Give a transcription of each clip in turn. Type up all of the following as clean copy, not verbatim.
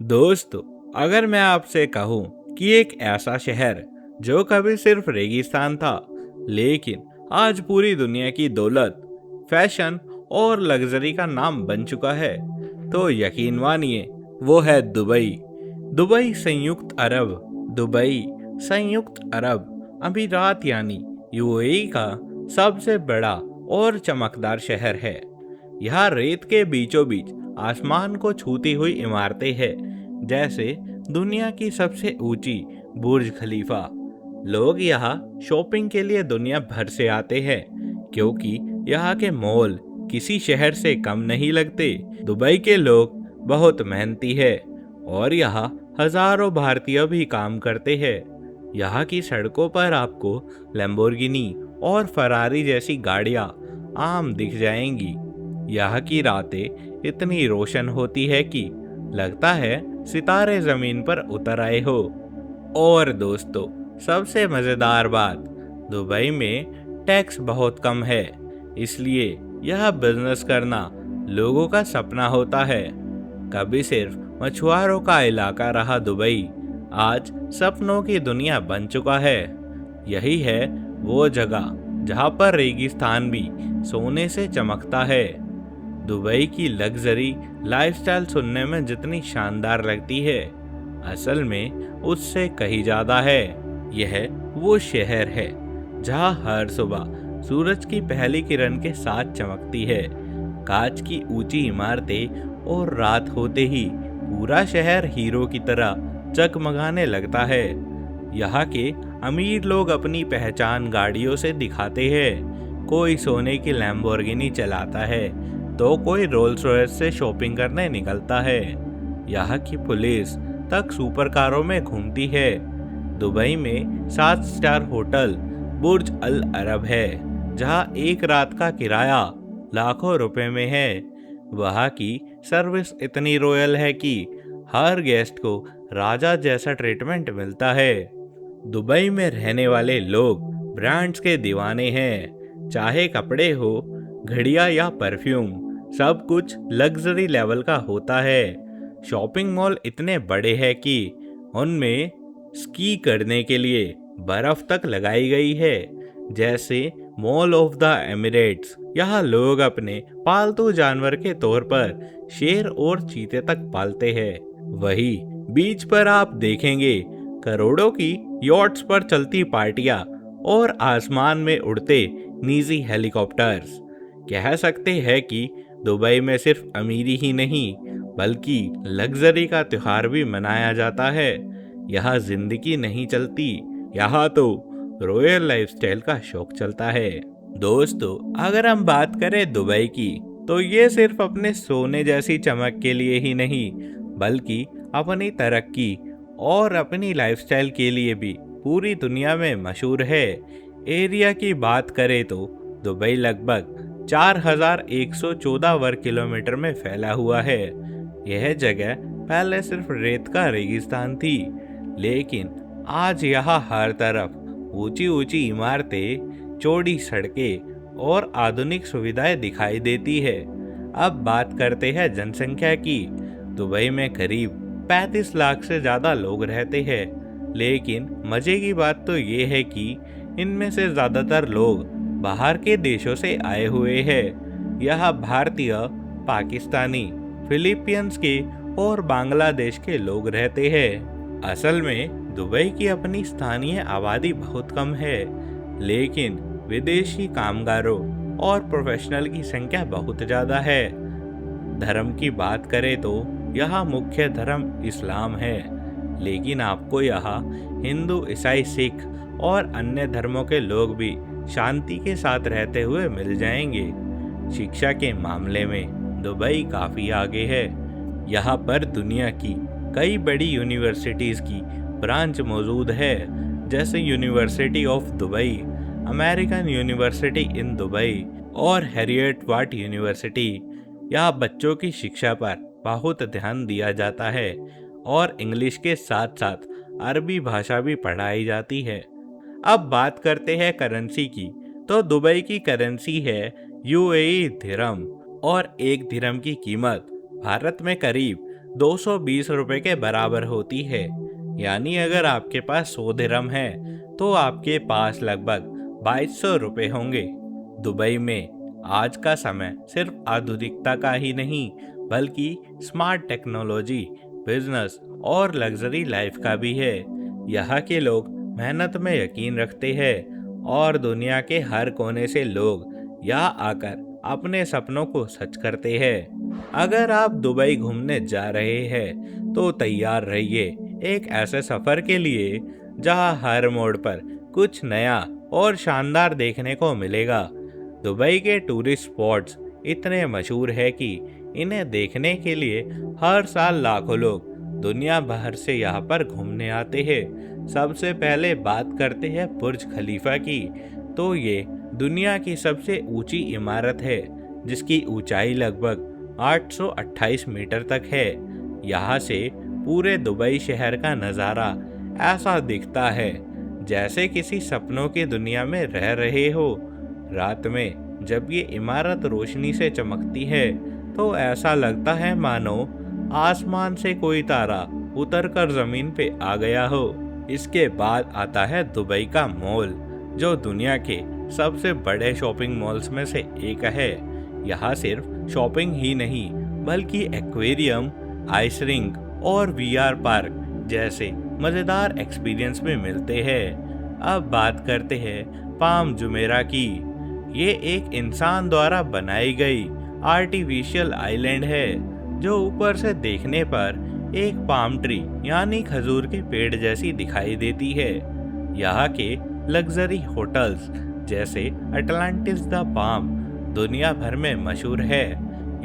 दोस्तों, अगर मैं आपसे कहूं कि एक ऐसा शहर जो कभी सिर्फ रेगिस्तान था, लेकिन आज पूरी दुनिया की दौलत, फैशन और लग्जरी का नाम बन चुका है, तो यकीन मानिए वो है दुबई। दुबई संयुक्त अरब दुबई संयुक्त अरब अमीरात यानी यूएई का सबसे बड़ा और चमकदार शहर है। यहाँ रेत के बीचों बीच आसमान को छूती हुई इमारतें हैं, जैसे दुनिया की सबसे ऊंची बुर्ज खलीफा। लोग यहाँ शॉपिंग के लिए दुनिया भर से आते हैं, क्योंकि यहाँ के मॉल किसी शहर से कम नहीं लगते। दुबई के लोग बहुत मेहनती है और यहाँ हजारों भारतीय भी काम करते हैं। यहाँ की सड़कों पर आपको लैम्बोर्गिनी और फरारी जैसी गाड़ियाँ आम दिख जाएंगी। यहाँ की रातें इतनी रोशन होती है कि लगता है सितारे जमीन पर उतर आए हो। और दोस्तों, सबसे मजेदार बात, दुबई में टैक्स बहुत कम है, इसलिए यह बिजनेस करना लोगों का सपना होता है। कभी सिर्फ मछुआरों का इलाका रहा दुबई, आज सपनों की दुनिया बन चुका है। यही है वो जगह जहाँ पर रेगिस्तान भी सोने से चमकता है। दुबई की लग्जरी लाइफस्टाइल सुनने में जितनी शानदार लगती है, असल में उससे कहीं ज्यादा है। यह वो शहर है जहां हर सुबह सूरज की पहली किरण के साथ चमकती है, कांच की ऊंची इमारतें, और रात होते ही पूरा शहर हीरो की तरह जगमगाने लगता है। यहाँ के अमीर लोग अपनी पहचान गाड़ियों से दिखाते हैं। कोई सोने की लैम्बोर्गिनी चलाता है, तो कोई रोल्स रॉयस से शॉपिंग करने निकलता है। यहाँ की पुलिस तक सुपर कारों में घूमती है। दुबई में 7 स्टार होटल बुर्ज अल अरब है, जहाँ एक रात का किराया लाखों रुपए में है। वहाँ की सर्विस इतनी रॉयल है कि हर गेस्ट को राजा जैसा ट्रीटमेंट मिलता है। दुबई में रहने वाले लोग ब्रांड्स के दीवाने हैं, चाहे कपड़े हो, घड़ियां या परफ्यूम, सब कुछ लग्जरी लेवल का होता है। शॉपिंग मॉल इतने बड़े हैं कि उनमें स्की करने के लिए बर्फ तक लगाई गई है, जैसे मॉल ऑफ द एमिरेट्स। यहाँ लोग अपने पालतू जानवर के तौर पर शेर और चीते तक पालते हैं। वही बीच पर आप देखेंगे करोड़ों की यॉट्स पर चलती पार्टियां और आसमान में उड़ते निजी हेलीकॉप्टर्स। कह सकते हैं कि दुबई में सिर्फ अमीरी ही नहीं, बल्कि लग्जरी का त्योहार भी मनाया जाता है। यहाँ जिंदगी नहीं चलती, यहाँ तो रॉयल लाइफस्टाइल का शौक चलता है। दोस्तों, अगर हम बात करें दुबई की, तो ये सिर्फ अपने सोने जैसी चमक के लिए ही नहीं, बल्कि अपनी तरक्की और अपनी लाइफस्टाइल के लिए भी पूरी दुनिया में मशहूर है। एरिया की बात करें तो दुबई लगभग 4114 वर्ग किलोमीटर में फैला हुआ है। यह जगह पहले सिर्फ रेत का रेगिस्तान थी, लेकिन आज यहाँ हर तरफ ऊंची ऊंची इमारतें, चौड़ी सड़कें और आधुनिक सुविधाएं दिखाई देती है। अब बात करते हैं जनसंख्या की। दुबई में करीब 35 लाख से ज़्यादा लोग रहते हैं, लेकिन मज़े की बात तो ये है कि इनमें से ज़्यादातर लोग बाहर के देशों से आए हुए हैं। यहाँ भारतीय, पाकिस्तानी, फिलीपींस के और बांग्लादेश के लोग रहते हैं। असल में दुबई की अपनी स्थानीय आबादी बहुत कम है, लेकिन विदेशी कामगारों और प्रोफेशनल की संख्या बहुत ज़्यादा है। धर्म की बात करें तो यहाँ मुख्य धर्म इस्लाम है, लेकिन आपको यहाँ हिंदू, ईसाई, सिख और अन्य धर्मों के लोग भी शांति के साथ रहते हुए मिल जाएंगे। शिक्षा के मामले में दुबई काफ़ी आगे है। यहाँ पर दुनिया की कई बड़ी यूनिवर्सिटीज़ की ब्रांच मौजूद है, जैसे university of Dubai, American university in Dubai और हैरियट वाट यूनिवर्सिटी। यहाँ बच्चों की शिक्षा पर बहुत ध्यान दिया जाता है और इंग्लिश के साथ साथ अरबी भाषा भी पढ़ाई जाती है। अब बात करते हैं करेंसी की, तो दुबई की करेंसी है यूएई दिरहम, और एक दिरहम की कीमत भारत में करीब 220 रुपए के बराबर होती है। यानी अगर आपके पास 100 दिरहम है तो आपके पास लगभग 2200 रुपए होंगे। दुबई में आज का समय सिर्फ आधुनिकता का ही नहीं बल्कि स्मार्ट टेक्नोलॉजी, बिजनेस और लग्जरी लाइफ का भी है। यहाँ के लोग मेहनत में यकीन रखते हैं और दुनिया के हर कोने से लोग यहाँ आकर अपने सपनों को सच करते हैं। अगर आप दुबई घूमने जा रहे हैं तो तैयार रहिए एक ऐसे सफर के लिए जहां हर मोड़ पर कुछ नया और शानदार देखने को मिलेगा। दुबई के टूरिस्ट स्पॉट्स इतने मशहूर है कि इन्हें देखने के लिए हर साल लाखों लोग दुनिया भर से यहाँ पर घूमने आते हैं। सबसे पहले बात करते हैं बुर्ज खलीफा की। तो ये दुनिया की सबसे ऊंची इमारत है जिसकी ऊंचाई लगभग 828 मीटर तक है। यहाँ से पूरे दुबई शहर का नज़ारा ऐसा दिखता है जैसे किसी सपनों की दुनिया में रह रहे हो। रात में जब ये इमारत रोशनी से चमकती है तो ऐसा लगता है मानो आसमान से कोई तारा उतरकर जमीन पे आ गया हो। इसके बाद आता है दुबई का मॉल जो दुनिया के सबसे बड़े शॉपिंग मॉल्स में से एक है। यहाँ सिर्फ शॉपिंग ही नहीं बल्कि एक्वेरियम, आइस रिंक और वीआर पार्क जैसे मज़ेदार एक्सपीरियंस भी मिलते हैं। अब बात करते हैं पाम जुमेरा की। ये एक इंसान द्वारा बनाई गई आर्टिफिशियल आइलैंड है जो ऊपर से देखने पर एक पाम ट्री यानी खजूर के पेड़ जैसी दिखाई देती है। यहाँ के लग्जरी होटल्स जैसे अटलांटिस द पाम दुनिया भर में मशहूर है।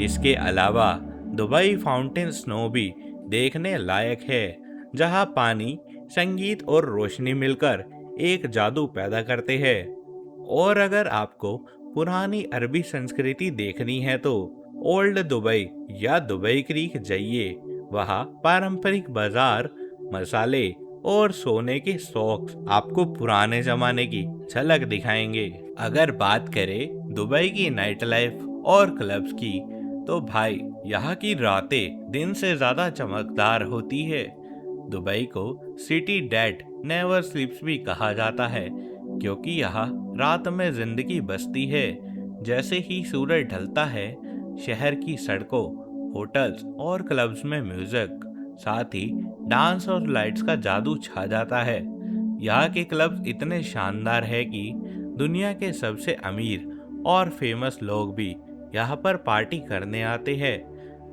इसके अलावा दुबई फाउंटेन स्नो भी देखने लायक है जहाँ पानी, संगीत और रोशनी मिलकर एक जादू पैदा करते हैं। और अगर आपको पुरानी अरबी संस्कृति देखनी है तो ओल्ड दुबई या दुबई क्रीक जाइए। वहाँ पारंपरिक बाजार, मसाले और सोने के शौक आपको पुराने जमाने की झलक दिखाएंगे। अगर बात करें दुबई की नाइट लाइफ और क्लब्स की तो भाई यहाँ की रातें दिन से ज्यादा चमकदार होती है। दुबई को सिटी डेट नेवर स्लीप्स भी कहा जाता है क्योंकि यहाँ रात में जिंदगी बसती है। जैसे ही सूरज ढलता है शहर की सड़कों, होटल्स और क्लब्स में म्यूजिक, साथ ही डांस और लाइट्स का जादू छा जाता है। यहाँ के क्लब्स इतने शानदार है कि दुनिया के सबसे अमीर और फेमस लोग भी यहाँ पर पार्टी करने आते हैं।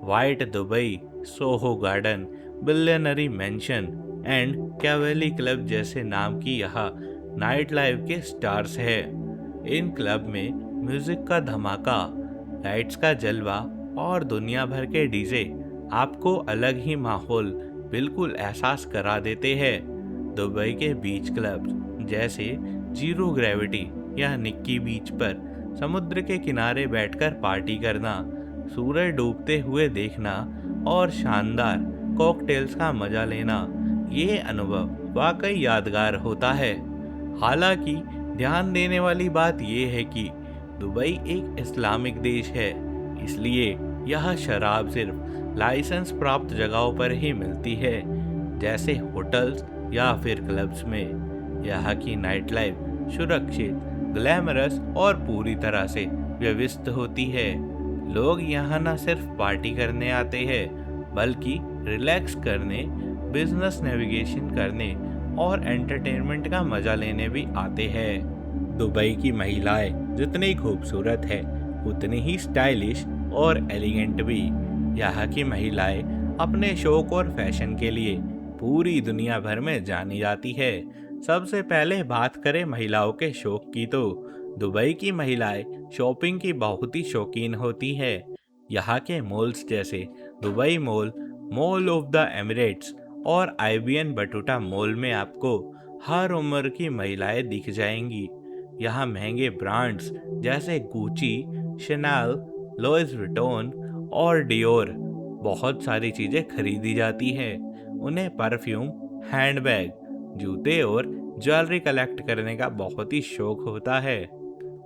White Dubai, Soho Garden, Billionaire Mansion and Cavalli Club जैसे नाम की यहाँ नाइट लाइफ के स्टार्स है। इन क्लब में म्यूजिक का धमाका, लाइट्स का जलवा और दुनिया भर के डीजे आपको अलग ही माहौल बिल्कुल एहसास करा देते हैं। दुबई के बीच क्लब्स जैसे जीरो ग्रेविटी या निक्की बीच पर समुद्र के किनारे बैठकर पार्टी करना, सूरज डूबते हुए देखना और शानदार कॉकटेल्स का मजा लेना, ये अनुभव वाकई यादगार होता है। हालांकि ध्यान देने वाली बात यह है कि दुबई एक इस्लामिक देश है, इसलिए यह शराब सिर्फ लाइसेंस प्राप्त जगहों पर ही मिलती है जैसे होटल्स या फिर क्लब्स में। यहाँ की नाइट लाइफ सुरक्षित, ग्लैमरस और पूरी तरह से व्यवस्थित होती है। लोग यहाँ न सिर्फ पार्टी करने आते हैं बल्कि रिलैक्स करने, बिजनेस नेविगेशन करने और एंटरटेनमेंट का मजा लेने भी आते हैं। दुबई की महिलाएं जितनी खूबसूरत है उतनी ही स्टाइलिश और एलिगेंट भी। यहाँ की महिलाएं अपने शौक और फैशन के लिए पूरी दुनिया भर में जानी जाती है। सबसे पहले बात करें महिलाओं के शौक की तो दुबई की महिलाएं शॉपिंग की बहुत ही शौकीन होती है। यहाँ के मॉल्स जैसे Dubai mall, mall of the Emirates और आईबीएन बटूटा मॉल में आपको हर उम्र की महिलाएं दिख जाएंगी। यहाँ महंगे ब्रांड्स जैसे गुची, शैनल, लुइस विटॉन और डियोर बहुत सारी चीजें खरीदी जाती हैं। उन्हें परफ्यूम, हैंडबैग, जूते और ज्वेलरी कलेक्ट करने का बहुत ही शौक होता है।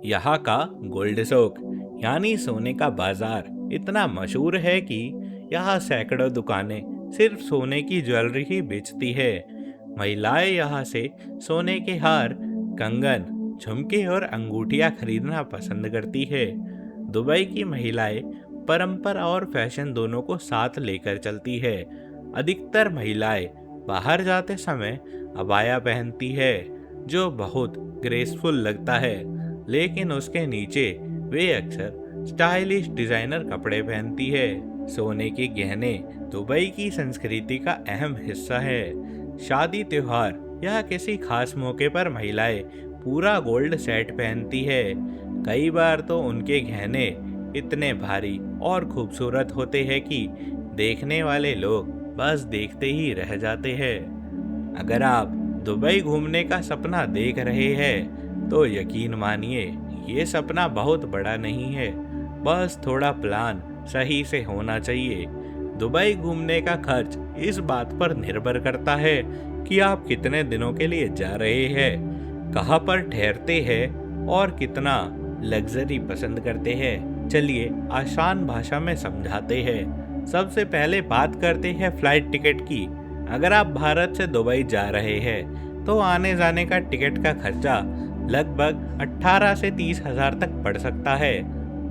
यहाँ का गोल्ड सौक यानी सोने का बाजार इतना मशहूर है कि यहाँ सैकड़ों दुकानें सिर्फ सोने की ज्वेलरी ही बेचती है। महिलाएं यहाँ से सोने के हार, कंगन, झुमके और अंगूठियां खरीदना पसंद करती है। दुबई की महिलाएं परंपरा और फैशन दोनों को साथ लेकर चलती है। अधिकतर महिलाएं बाहर जाते समय अबाया पहनती है, जो बहुत ग्रेसफुल लगता है, लेकिन उसके नीचे वे अक्सर स्टाइलिश डिजाइनर कपड़े पहनती है। सोने के गहने दुबई की संस्कृति का अहम हिस्सा है। शादी, त्योहार या किसी खास मौके पर महिलाएं पूरा गोल्ड सेट पहनती है। कई बार तो उनके गहने इतने भारी और खूबसूरत होते हैं कि देखने वाले लोग बस देखते ही रह जाते हैं। अगर आप दुबई घूमने का सपना देख रहे हैं तो यकीन मानिए, ये सपना बहुत बड़ा नहीं है, बस थोड़ा प्लान सही से होना चाहिए। दुबई घूमने का खर्च इस बात पर निर्भर करता है कि आप कितने दिनों के लिए जा रहे हैं, कहाँ पर ठहरते हैं और कितना लग्जरी पसंद करते हैं। चलिए आसान भाषा में समझाते हैं। सबसे पहले बात करते हैं फ्लाइट टिकट की। अगर आप भारत से दुबई जा रहे हैं तो आने जाने का टिकट का खर्चा लगभग 18 से 30 हजार तक पड़ सकता है।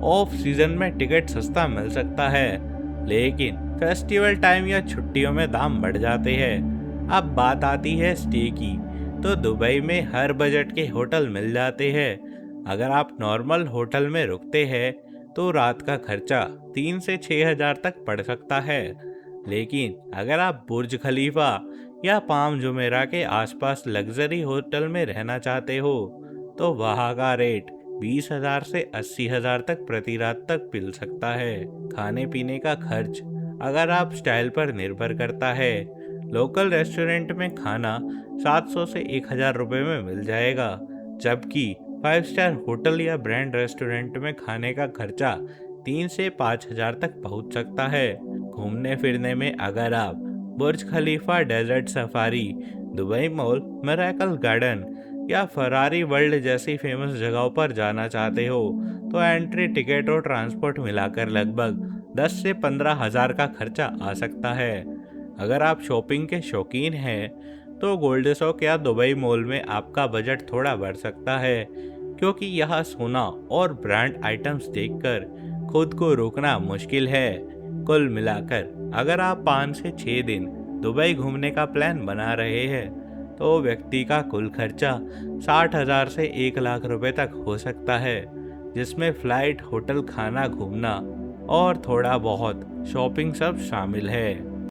ऑफ सीजन में टिकट सस्ता मिल सकता है, लेकिन फेस्टिवल टाइम या छुट्टियों में दाम बढ़ जाते हैं। अब बात आती है स्टे की, तो दुबई में हर बजट के होटल मिल जाते हैं। अगर आप नॉर्मल होटल में रुकते हैं तो रात का खर्चा 3 से 6 हजार तक पड़ सकता है, लेकिन अगर आप बुर्ज खलीफा या पाम जुमेरा के आसपास लग्जरी होटल में रहना चाहते हो तो वहाँ का रेट 20 हजार से 80 हजार तक प्रति रात तक मिल सकता है। खाने पीने का खर्च अगर आप स्टाइल पर निर्भर करता है। लोकल रेस्टोरेंट में खाना 700 से 1000 रुपये में मिल जाएगा, जबकि 5 स्टार होटल या ब्रांड रेस्टोरेंट में खाने का खर्चा 3 से 5 हजार तक पहुंच सकता है। घूमने फिरने में अगर आप Burj Khalifa, desert safari, Dubai Mall, Miracle Garden या फरारी वर्ल्ड जैसी फेमस जगहों पर जाना चाहते हो तो एंट्री टिकट और ट्रांसपोर्ट मिलाकर लगभग 10 से 15 हजार का खर्चा आ सकता है। अगर आप शॉपिंग के शौकीन हैं तो गोल्ड सॉक या दुबई मॉल में आपका बजट थोड़ा बढ़ सकता है, क्योंकि यहाँ सोना और ब्रांड आइटम्स देखकर खुद को रोकना मुश्किल है। कुल मिलाकर अगर आप 5 से 6 दिन दुबई घूमने का प्लान बना रहे हैं तो व्यक्ति का कुल खर्चा 60 हजार से 1 लाख रुपए तक हो सकता है, जिसमें फ्लाइट, होटल, खाना, घूमना और थोड़ा बहुत शॉपिंग सब शामिल है।